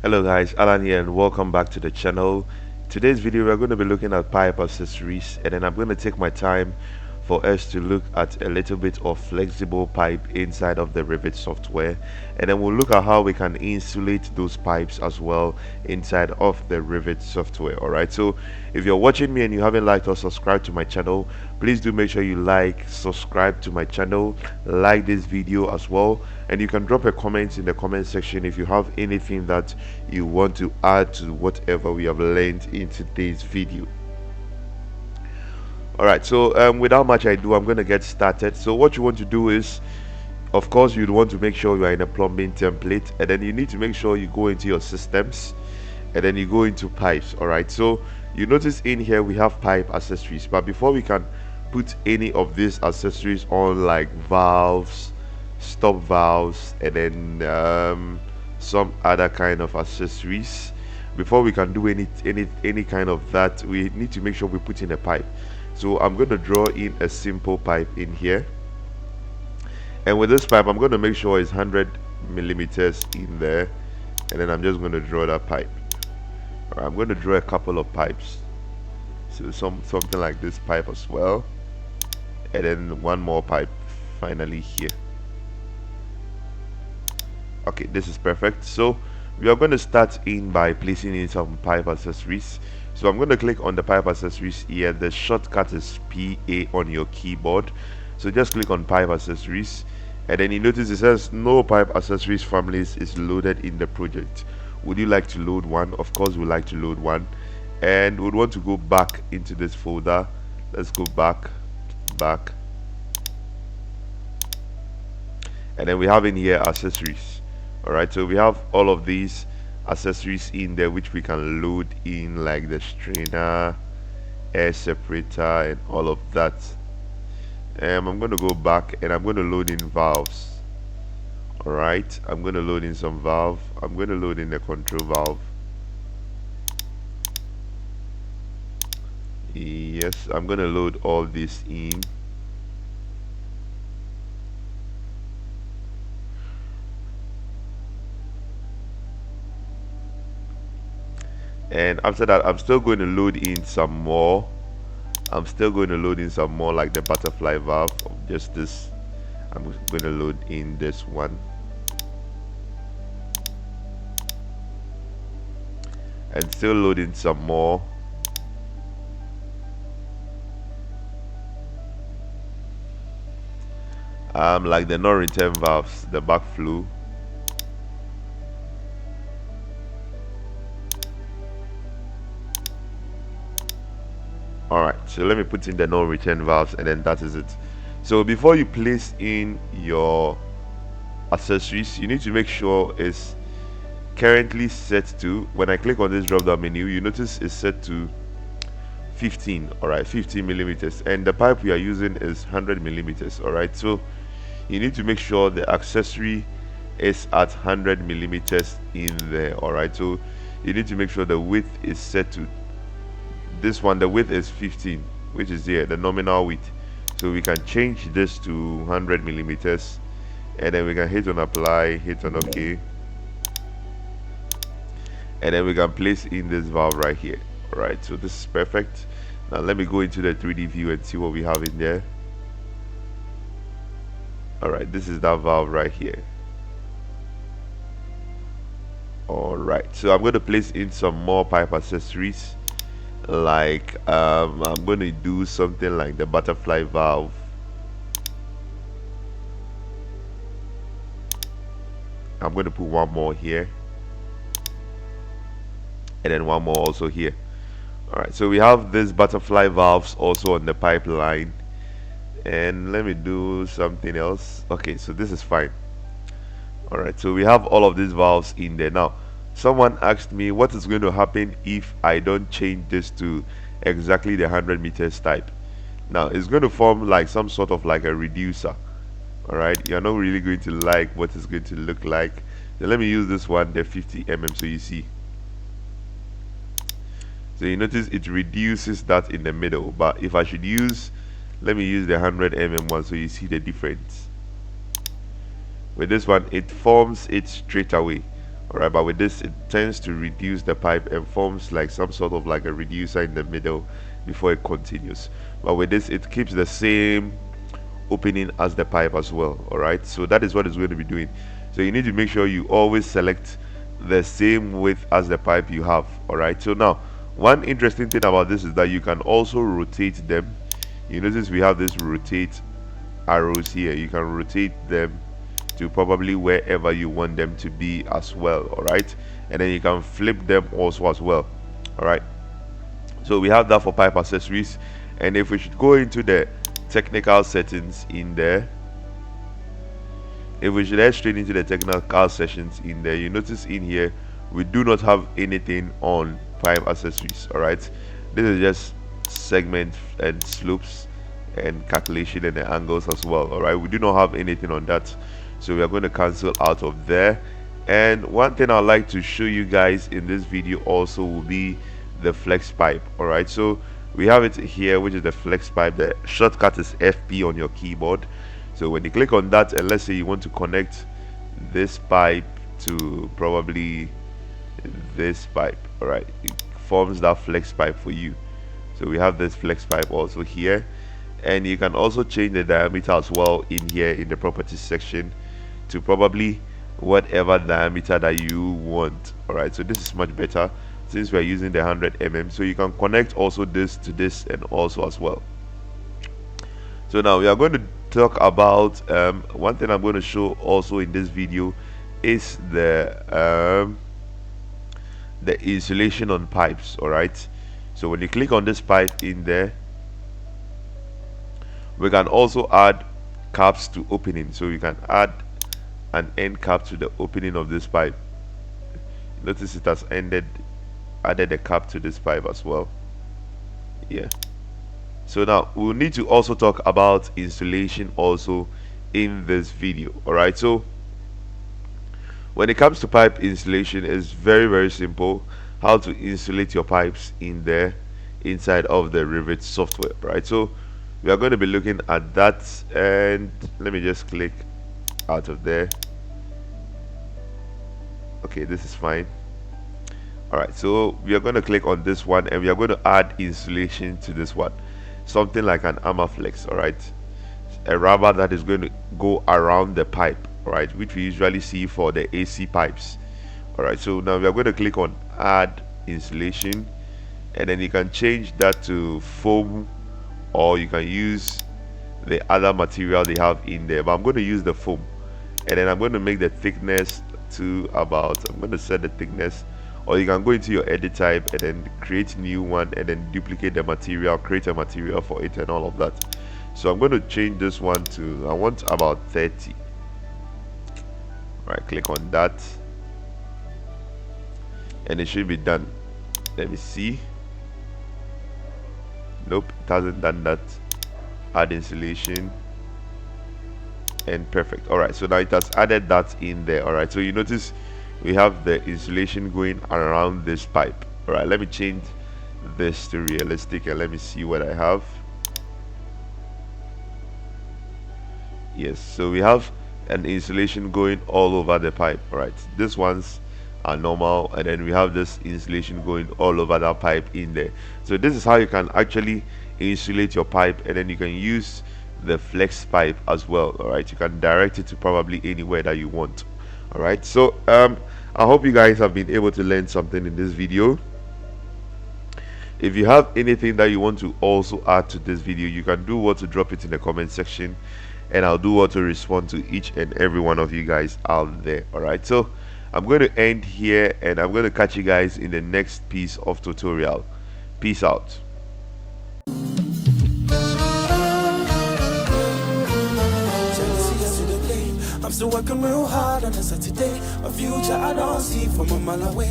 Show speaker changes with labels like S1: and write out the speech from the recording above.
S1: Hello guys, Alan here and welcome back to the channel. Today's video we're going to be looking at pipe accessories, and then I'm going to take my time for us to look at a little bit of flexible pipe inside of the Revit software, and then we'll look at how we can insulate those pipes as well inside of the Revit software. Alright, so if you're watching me and you haven't liked or subscribed to my channel, please do make sure you subscribe to my channel, like this video as well, and you can drop a comment in the comment section if you have anything that you want to add to whatever we have learned in today's video. Alright, so without much ado, I'm going to get started. So what you want to do is, of course, you'd want to make sure you are in a plumbing template, and then you need to make sure you go into your systems and then you go into pipes. Alright, so you notice in here we have pipe accessories, but before we can put any of these accessories on, like valves, stop valves, and then some other kind of accessories, before we can do any kind of that, we need to make sure we put in a pipe. So I'm going to draw in a simple pipe in here, and with this pipe I'm going to make sure it's 100 millimeters in there, and then I'm just going to draw that pipe. Alright, I'm going to draw a couple of pipes, so something like this pipe as well, and then one more pipe finally here. Okay, this is perfect. So we are going to start in by placing in some pipe accessories. So I'm going to click on the pipe accessories here. The shortcut is PA on your keyboard, so just click on pipe accessories, and then you notice it says no pipe accessories families is loaded in the project. Would you like to load one? Of course we would like to load one, and would want to go back into this folder. Let's go back, and then we have in here accessories. Alright, so we have all of these accessories in there which we can load in, like the strainer, air separator, and all of that. I'm going to go back and I'm going to load in valves. Alright, I'm going to load in some valve. I'm going to load in the control valve. Yes, I'm going to load all this in. And after that I'm still going to load in some more. I'm still going to load in some more, like the butterfly valve of just this. I'm going to load in this one, and still loading some more. Like the non-return valves, the backflow. Alright, so let me put in the non-return valves, and then that is it. So before you place in your accessories, you need to make sure it's currently set to, when I click on this drop down menu, you notice it's set to 15. Alright, 15 millimeters, and the pipe we are using is 100 millimeters. Alright, so you need to make sure the accessory is at 100 millimeters in there. Alright, so you need to make sure the width is set to this one. The width is 15, which is here, the nominal width. So we can change this to 100 millimeters, and then we can hit on apply, hit on OK, and then we can place in this valve right here. Alright, so this is perfect. Now let me go into the 3D view and see what we have in there. Alright, this is that valve right here. Alright, so I'm going to place in some more pipe accessories, like I'm going to do something like the butterfly valve. I'm going to put one more here, and then one more also here. Alright, so we have these butterfly valves also on the pipeline, and let me do something else. Okay, so this is fine. Alright, so we have all of these valves in there. Now someone asked me what is going to happen if I don't change this to exactly the 100 meters type. Now it's going to form like some sort of like a reducer. Alright, you're not really going to like what it's going to look like. So let me use this one, the 50 mm, so you see. So you notice it reduces that in the middle, but if I should use, let me use the 100 mm one, so you see the difference. With this one it forms it straight away. All right, but with this it tends to reduce the pipe and forms like some sort of like a reducer in the middle before it continues. But with this it keeps the same opening as the pipe as well. All right, so that is what it's going to be doing. So you need to make sure you always select the same width as the pipe you have. All right, so now one interesting thing about this is that you can also rotate them. You notice we have this rotate arrows here. You can rotate them to probably wherever you want them to be as well. All right, and then you can flip them also as well. All right, so we have that for pipe accessories. And if we should go into the technical settings in there, if we should head straight into the technical sessions in there, you notice in here we do not have anything on pipe accessories. All right, this is just segment and slopes and calculation and the angles as well. All right, we do not have anything on that, so we are going to cancel out of there. And one thing I'd like to show you guys in this video also will be the flex pipe. All right, so we have it here, which is the flex pipe. The shortcut is FP on your keyboard. So when you click on that, and let's say you want to connect this pipe to probably this pipe, all right, it forms that flex pipe for you. So we have this flex pipe also here, and you can also change the diameter as well in here in the properties section to probably whatever diameter that you want. All right, so this is much better since we're using the 100 so you can connect also this to this and also as well. So now we are going to talk about one thing I'm going to show also in this video is the insulation on pipes. All right, so when you click on this pipe in there, we can also add caps to opening. So you can add an end cap to the opening of this pipe. Notice it has added a cap to this pipe as well. Yeah, so now we'll need to also talk about insulation also in this video. All right, so when it comes to pipe insulation, it's very simple how to insulate your pipes in there inside of the Revit software. Right, so we are going to be looking at that, and let me just click out of there. Okay, this is fine. All right, so we are going to click on this one, and we are going to add insulation to this one, something like an armor flex. All right, a rubber that is going to go around the pipe, all right, which we usually see for the AC pipes. All right, so now we are going to click on add insulation, and then you can change that to foam, or you can use the other material they have in there, but I'm going to use the foam. And then I'm going to make the thickness to about, I'm going to set the thickness, or you can go into your edit type and then create new one and then duplicate the material, create a material for it and all of that. So I'm going to change this one to, I want about 30. All right, click on that, and it should be done. Let me see. Nope, it hasn't done that. Add insulation, and perfect. All right, so now it has added that in there. All right, so you notice we have the insulation going around this pipe. All right, let me change this to realistic and let me see what I have. Yes, so we have an insulation going all over the pipe. All right, these ones are normal, and then we have this insulation going all over that pipe in there. So this is how you can actually insulate your pipe, and then you can use the flex pipe as well. All right, you can direct it to probably anywhere that you want. All right, so I hope you guys have been able to learn something in this video. If you have anything that you want to also add to this video, you can do what to drop it in the comment section, and I'll do what to respond to each and every one of you guys out there. All right, so I'm going to end here, and I'm going to catch you guys in the next piece of tutorial. Peace out. I'm still working real hard on a Saturday, a future I don't see from a mile away.